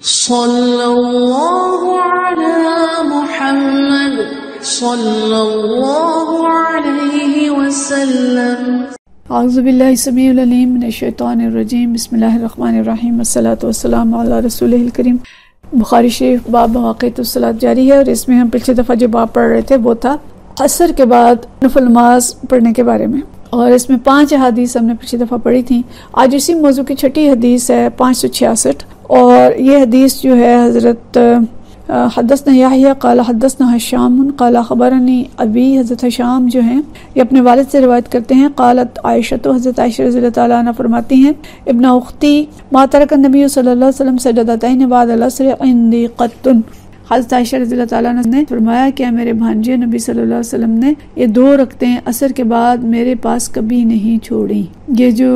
सल्लल्लाहु अला मुहम्मद सल्लल्लाहु अलैहि वसल्लम। औज़ु बिल्लाहि समीउल अलीम मिनश शैतानिर रजीम। बिस्मिल्लाहिर रहमानिर रहीम। अस्सलातु वस्सलामु अला रसूलिल करीम। बुखारी शरीफ बाब मवाक़ितुस सलात जारी है और इसमें हम पिछली दफ़ा जो बाब पढ़ रहे थे वो था असर के बाद नफल नमाज पढ़ने के बारे में, और इसमें 5 हदीस हमने पिछली दफ़ा पढ़ी थी। आज इसी मौजू की छठी हदीस है 566, और ये हदीस जो है हज़रत हदसना याहिया क़ाला हदसना हशाम क़ाला ख़बरनी अबी। हज़रत हशाम जो हैं ये अपने वालिद से रिवायत करते हैं। क़ालत आयशा, तो हज़रत आयशा रज़ियल्लाहु तआला अन्हा फरमाती हैं, इब्न उख्ती मा तरक नबी सल्लल्लाहु अलैहि वसल्लम सजदतैन बाद अल-असर इंदी क़त्तुन। हज़रत आयशा रज़ियल्लाहु तआला अन्हा ने फरमाया कि मेरे भांजे नबी सल्लल्लाहु अलैहि वसल्लम ने ये 2 रकअतें असर के बाद मेरे पास कभी नहीं छोड़ी। ये जो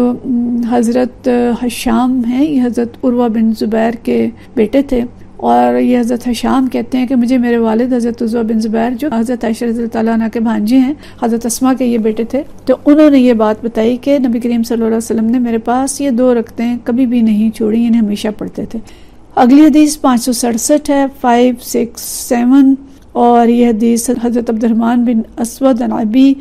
हज़रत हशाम हैं ये हज़रत उर्वा बिन ज़ुबैर के बेटे थे, और ये हज़रत हशाम कहते हैं कि मुझे मेरे वालिद हज़रत उर्वा बिन ज़ुबैर जो हज़रत आयशा रज़ियल्लाहु तआला अन्हा के भांजे हैं, हज़रत अस्मा के ये बेटे थे, तो उन्होंने ये बात बताई कि नबी करीम सल्लल्लाहु अलैहि वसल्लम ने मेरे पास ये 2 रकअतें कभी भी नहीं छोड़ी, इन्हें हमेशा पढ़ते थे। अगली हदीस 567 है 567, और यह हदीस हज़रत अब्दुर्रहमान बिन अस्वद अबी।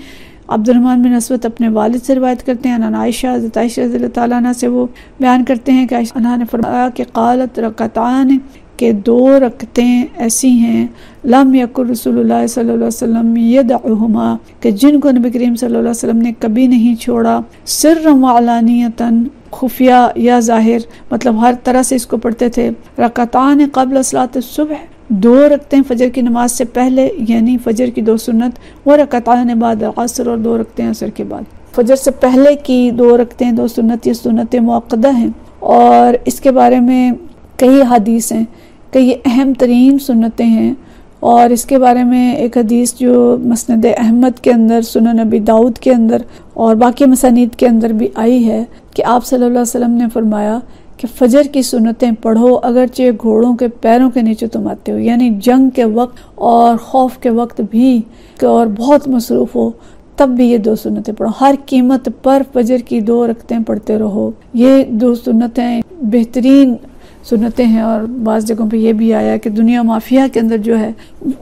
अब्दुर्रहमान बिन अस्वद अपने वालिद से रिवायत करते हैं। अन आयशा, हज़रत आयशा रज़ियल्लाहु तआला अन्हा से वो बयान करते हैं कि आयशा अन्हा ने फरमाया कि क़ालत रकअतान, के 2 रकअतें ऐसी हैं लम यकुर रसूलुल्लाह सल्लल्लाहु अलैहि वसल्लम यदअहुमा, कि जिनको नबी करीम सल्लल्लाहु अलैहि वसल्लम ने कभी नहीं छोड़ा, सिर्रन व अलानियतन, खुफिया या जाहिर, मतलब हर तरह से इसको पढ़ते थे। रकअतान क़ब्ल सलात सुबह, 2 रकअतें फजर की नमाज से पहले यानी फजर की 2 सुन्नत, व रकअतान बाद असर, और 2 रकअतें असर के बाद। फजर से पहले की 2 रकअतें 2 सुन्नत ये सुन्नत मुअक्कदा हैं, और इसके बारे में कई हदीस हैं, कई अहम तरीन सुन्नतें हैं। और इसके बारे में एक हदीस जो मसनद अहमद के अंदर, सुनन नबी दाऊद के अंदर और बाकी मसानीद के अंदर भी आई है कि आप सल्लल्लाहु अलैहि वसल्लम ने फरमाया कि फजर की सुन्नतें पढ़ो अगरचे घोड़ों के पैरों के नीचे तुम आते हो, यानी जंग के वक्त और खौफ के वक्त भी, और बहुत मसरूफ़ हो तब भी ये 2 सुन्नतें पढ़ो। हर कीमत पर फजर की 2 रकअतें पढ़ते रहो। ये 2 सुन्नतें बेहतरीन सुन्नतें हैं, और बाज़ जगहों पे ये भी आया कि दुनिया माफिया के अंदर जो है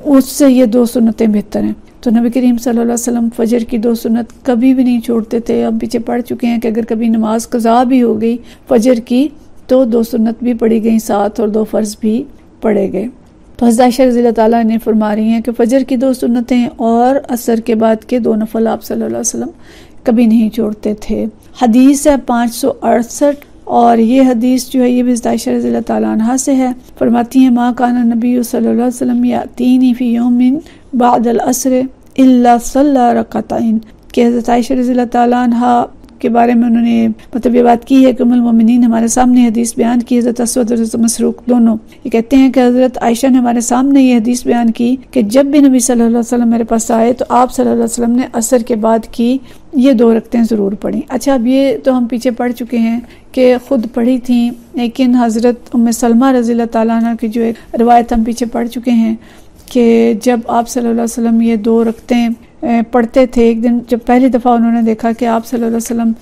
उससे ये 2 सुन्नतें बेहतर हैं। तो नबी करीम सल्लल्लाहु अलैहि वसल्लम फजर की 2 सुन्नत कभी भी नहीं छोड़ते थे। अब पीछे पढ़ चुके हैं कि अगर कभी नमाज कज़ा भी हो गई फजर की तो 2 सुन्नत भी पढ़ी गई साथ, और 2 फ़र्ज़ भी पढ़े गए। तो हज़रत आयशा रज़ियल्लाहु तआला ने फरमा रही हैं कि फजर की 2 सुन्नतें और असर के बाद के 2 नफल आप सल्लल्लाहु अलैहि वसल्लम कभी नहीं छोड़ते थे। हदीस है 568, और ये हदीस जो है ये भी आयशा रज़ियल्लाहु तआला अन्हा से है। फरमाती हैं मा काना नबी सल्लल्लाहु अलैहि वसल्लम यातीनी फी यौमिन बअदल असर इल्ला सल्ला रकअतैन, कि हज़रत आयशा रज़ियल्लाहु तआला अन्हा के बारे में उन्होंने मतलब ये बात की है कि उम्मुल मोमिनीन हमारे सामने हदीस बयान की, हज़रत अस्वद और हज़रत मसरूक दोनों ये कहते हैं कि हज़रत आयशा ने हमारे सामने ये हदीस बयान की कि जब भी नबी सल्लल्लाहु अलैहि वसल्लम मेरे पास आए तो आप सल्लल्लाहु अलैहि वसल्लम ने असर के बाद की ये 2 रकअतें ज़रूर पढ़ी। अच्छा, अब ये तो हम पीछे पढ़ चुके हैं कि ख़ुद पढ़ी थी, लेकिन हज़रत उम्मे सलमा रज़ियल्लाहु तआला अन्हा की जो एक रिवायत हम पीछे पढ़ चुके हैं कि जब आप सल्लल्लाहु अलैहि वसल्लम ये 2 रकअतें पढ़ते थे, एक दिन जब पहली दफ़ा उन्होंने देखा कि आप सल्लल्लाहु अलैहि वसल्लम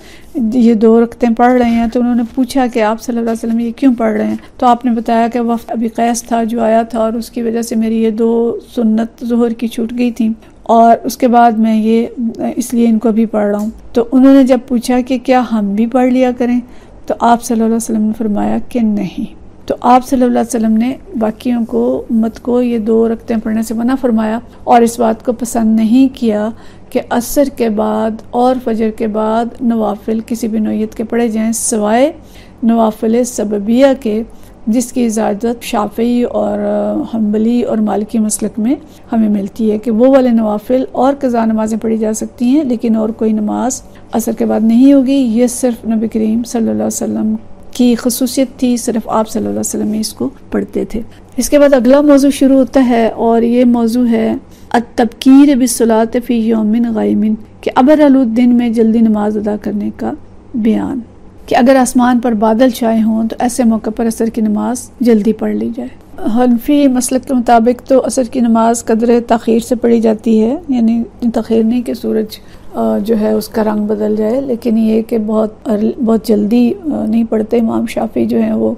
ये 2 रकअतें पढ़ रहे हैं, तो उन्होंने पूछा कि आप सल्लल्लाहु अलैहि वसल्लम ये क्यों पढ़ रहे हैं। तो आपने बताया कि वफ़द अबी कैस था जो आया था, और उसकी वजह से मेरी ये 2 सुन्नत ज़ोहर की छूट गई थी, और उसके बाद मैं ये इसलिए इनको भी पढ़ रहा हूँ। तो उन्होंने जब पूछा कि क्या हम भी पढ़ लिया करें, तो आप सल्लल्लाहु अलैहि वसल्लम ने फरमाया कि नहीं। तो आप सल्लल्लाहु अलैहि वसल्लम ने बाकियों को, उम्मत को ये 2 रकअतें पढ़ने से मना फरमाया, और इस बात को पसंद नहीं किया कि असर के बाद और फजर के बाद नवाफिल किसी भी नौयत के पढ़े जाएं सिवाय नवाफिल सबबिया के, जिसकी इजाज़त शाफ़ी और हम्बली और मालिकी मसलक में हमें मिलती है कि वो वाले नवाफिल और कज़ा नमाज़ें पढ़ी जा सकती हैं, लेकिन और कोई नमाज असर के बाद नहीं होगी। ये सिर्फ नबी करीम सल्लल्लाहु अलैहि वसल्लम की खसूसियत थी, सिर्फ आप सल्लल्लाहु अलैहि वसल्लम में इसको पढ़ते थे। इसके बाद अगला मौजू शुरू होता है, और ये मौजू है अत-तबकीर बिस्सलात फ़ी यौमिन गायमिन, कि अबर आलूद दिन में जल्दी नमाज अदा करने का बयान, कि अगर आसमान पर बादल छाए हों तो ऐसे मौके पर असर की नमाज जल्दी पढ़ ली जाए। हनफी मसलक के मुताबिक तो असर की नमाज कदर तख़ीर से पढ़ी जाती है, यानी तख़ीर नहीं कि सूरज जो है उसका रंग बदल जाए, लेकिन ये कि बहुत जल्दी नहीं पढ़ते। इमाम शाफी जो है वो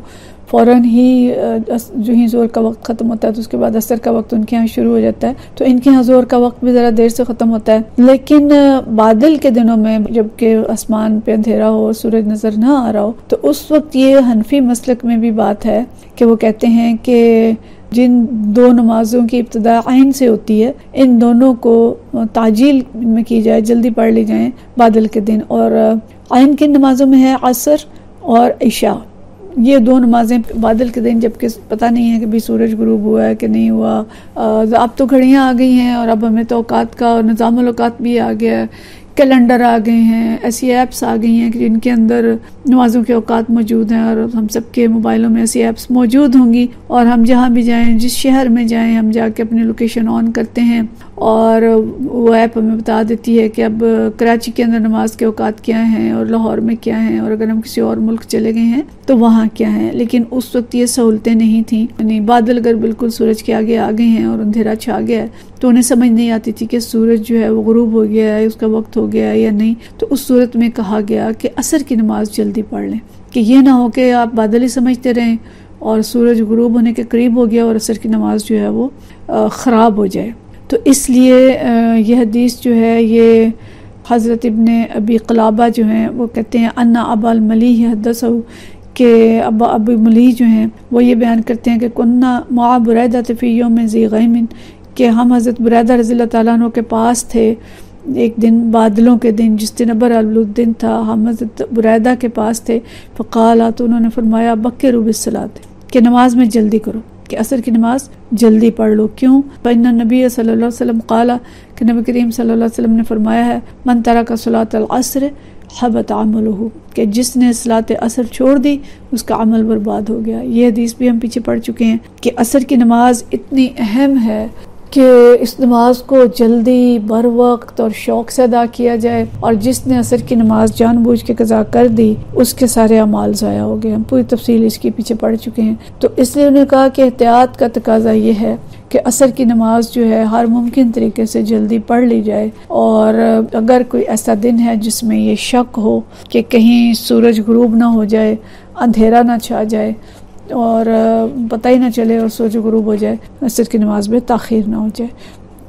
फ़ौरन ही जो ही ज़ोर का वक्त ख़त्म होता है तो उसके बाद असर का वक्त उनके यहाँ शुरू हो जाता है। तो इनके यहाँ ज़ोर का वक्त भी ज़रा देर से ख़त्म होता है। लेकिन बादल के दिनों में जबकि आसमान पे अंधेरा हो और सूरज नज़र ना आ रहा हो, तो उस वक्त ये हनफी मसलक में भी बात है कि वो कहते हैं कि जिन दो नमाज़ों की इब्तिदा आइन से होती है, इन दोनों को ताजील में की जाए, जल्दी पढ़ ली जाए बादल के दिन। और आइन की नमाज़ों में है असर और इशा, ये दो नमाजें बादल के दिन, जबकि पता नहीं है कि भी सूरज गुरूब हुआ है कि नहीं हुआ। अब तो घड़ियाँ आ गई हैं और अब हमें तो औकात का और निज़ामुल औकात भी आ गया है, कैलेंडर आ गए हैं, ऐसी ऐप्स आ गई हैं कि जिनके अंदर नमाज़ों के औकात मौजूद हैं, और हम सब के मोबाइलों में ऐसी ऐप्स मौजूद होंगी। और हम जहाँ भी जाएं, जिस शहर में जाएं, हम जाके अपनी लोकेशन ऑन करते हैं और वो ऐप हमें बता देती है कि अब कराची के अंदर नमाज के औकात क्या हैं और लाहौर में क्या हैं, और अगर हम किसी और मुल्क चले गए हैं तो वहाँ क्या है। लेकिन उस वक्त ये सहूलतें नहीं थी, यानी बादल अगर बिल्कुल सूरज के आगे आ गए हैं और अंधेरा छा गया है तो उन्हें समझ नहीं आती थी कि सूरज जो है वो गुरूब हो गया है, उसका वक्त हो गया है या नहीं। तो उस सूरत में कहा गया कि असर की नमाज जल्दी पढ़ लें, कि ये ना हो कि आप बादल ही समझते रहें और सूरज गुरूब होने के करीब हो गया और असर की नमाज जो है वो ख़राब हो जाए। तो इसलिए यह हदीस जो है ये हज़रत इब्ने अबी क़लाबा जो हैं वो कहते हैं अन्ना अबल मलीह हदसहु, के अबू मलीह जो हैं वो ये बयान करते हैं कि कुन्ना मआ बुरैदा फ़ी यौम ज़ी ग़ैमिन, कि हम हज़रत बुरैदा रज़ियल्लाहु तआला अन्हु के पास थे एक दिन बादलों के दिन, जिस दिन अबर अलूद दिन था, हम हज़रत बुरैदा के पास थे। फ़क़ाला, तो उन्होंने फरमाया बक्किरू बिस्सलात, कि नमाज में जल्दी करो, कि असर की नमाज जल्दी पढ़ लो। क्यों? फ़इन्ना नबी सल्लल्लाहु अलैहि वसल्लम क़ाला, कि नबी करीम सल्लल्लाहु अलैहि वसल्लम ने फरमाया है मन तरका सलातल अस्र हबत अमलुहु, कि जिसने सलात असर छोड़ दी उसका अमल बर्बाद हो गया। ये हदीस भी हम पीछे पढ़ चुके हैं कि असर की नमाज इतनी अहम है कि इस नमाज को जल्दी बर वक्त और शौक़ से अदा किया जाए, और जिसने असर की नमाज जानबूझ के कज़ा कर दी उसके सारे अमाल ज़ाया हो गए। हम पूरी तफसील इसके पीछे पढ़ चुके हैं। तो इसलिए उन्होंने कहा कि एहतियात का तकाजा ये है कि असर की नमाज जो है हर मुमकिन तरीके से जल्दी पढ़ ली जाए। और अगर कोई ऐसा दिन है जिसमें ये शक हो कि कहीं सूरज गुरूब ना हो जाए, अंधेरा ना छा जाए और पता ही ना चले और सूरज गुरूब हो जाए, असर की नमाज में ताख़ीर ना हो जाए।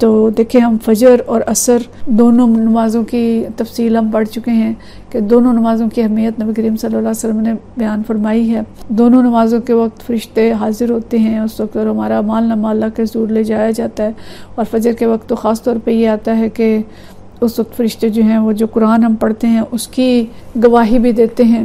तो देखें, हम फजर और असर दोनों नमाज़ों की तफसील हम पढ़ चुके हैं कि दोनों नमाज़ों की अहमियत नबी करीम सल्लल्लाहु अलैहि वसल्लम ने बयान फरमाई है। दोनों नमाज़ों के वक्त फ़रिश्ते हाजिर होते हैं उस वक्त, और हमारा माल न अल्लाह के हुज़ूर ले जाया जाता है। और फजर के वक्त तो ख़ास तौर पे ये आता है कि उस वक्त फ़रिश्ते जो हैं वो जो कुरान हम पढ़ते हैं उसकी गवाही भी देते हैं।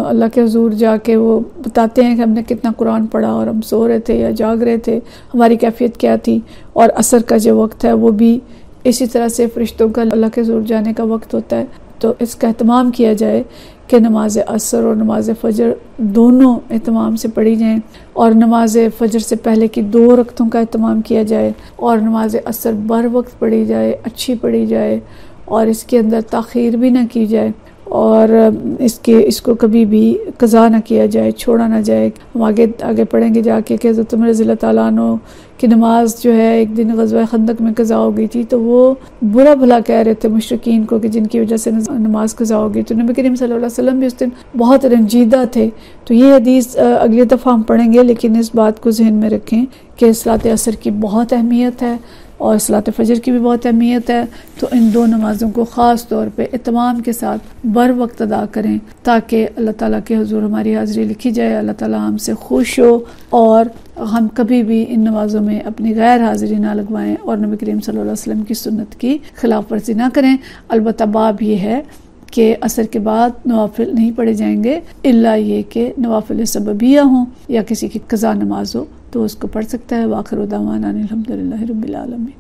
अल्लाह के हुज़ूर जाके वो बताते हैं कि हमने कितना कुरान पढ़ा और हम सो रहे थे या जाग रहे थे, हमारी कैफियत क्या थी। और असर का जो वक्त है वो भी इसी तरह से फ़रिश्तों का अल्लाह के हुज़ूर जाने का वक्त होता है। तो इसका एहतमाम किया जाए कि नमाज असर और नमाज फ़जर दोनों एहतमाम से पढ़ी जाएँ, और नमाज फ़जर से पहले की 2 रकतों का एहतमाम किया जाए, और नमाज असर बर वक्त पढ़ी जाए, अच्छी पढ़ी जाए, और इसके अंदर ताख़ीर भी ना की जाए, और इसको कभी भी कज़ा ना किया जाए, छोड़ा ना जाए। हम आगे पढ़ेंगे जाके कि हज़रत उमर रज़ियल्लाहु तआला अन्हु की नमाज जो है एक दिन ग़ज़वा खंदक में कज़ा हो गई थी, तो वो बुरा भला कह रहे थे मुशरिकीन को कि जिनकी वजह से नमाज कज़ा हो गई। तो नबी करीम सल्लल्लाहु अलैहि वसल्लम भी उस दिन बहुत रंजीदा थे। तो ये हदीस अगली दफ़ा हम पढ़ेंगे, लेकिन इस बात को जहन में रखें कि सलात असर की बहुत अहमियत है और सलात फ़जर की भी बहुत अहमियत है। तो इन 2 नमाज़ों को ख़ास तौर पे इत्माम के साथ बर वक्त अदा करें, ताकि अल्लाह ताला के हुज़ूर हमारी हाज़िरी लिखी जाए, अल्लाह ताला हमसे खुश हो, और हम कभी भी इन नमाज़ों में अपनी गैर हाज़िरी ना लगवाएं और नबी करीम सल्लल्लाहु अलैहि वसल्लम की सुन्नत की खिलाफ वर्जी ना करें। अलबत्ता बाब ये है कि असर के बाद नवाफिल नहीं पढ़े जाएंगे, इल्ला ये कि नवाफिल सबबिया हों या किसी की कज़ा नमाज हो तो उसको पढ़ सकता है। वाखिर दावाना अनिल हम्दुलिल्लाहि रब्बिल आलमीन।